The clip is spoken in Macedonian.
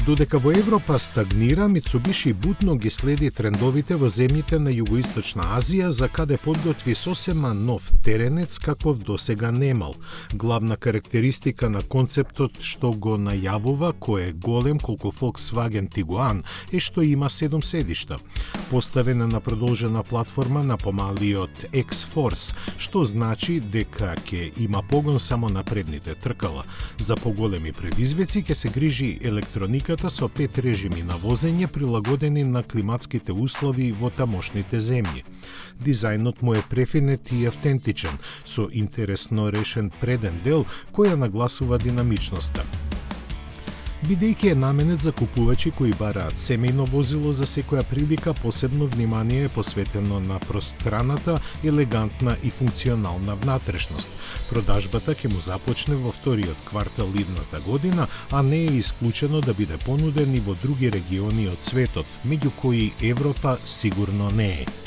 Додека во Европа стагнира, Мицубиши бутно ги следи трендовите во земјите на Југоисточна Азија, за каде подготви сосема нов теренец каков досега немал. Главна карактеристика на концептот што го најавува, кој е голем колку Volkswagen Tiguan, е што има 7 седишта. Поставена на продолжена платформа на помалиот X-Force, што значи дека ќе има погон само на предните тркала. За поголеми предизвици ќе се грижи електрониката со 5 режими на возење прилагодени на климатските услови во тамошните земји. Дизајнот му е префинет и автентичен, со интересно решен преден дел кој ја нагласува динамичноста. Бидејќи е наменет за купувачи кои бараат семејно возило за секоја прилика, посебно внимание е посветено на пространата, елегантна и функционална внатрешност. Продажбата ќе му започне во вториот квартал идната година, а не е исклучено да биде понуден и во други региони од светот, меѓу кои Европа сигурно не е.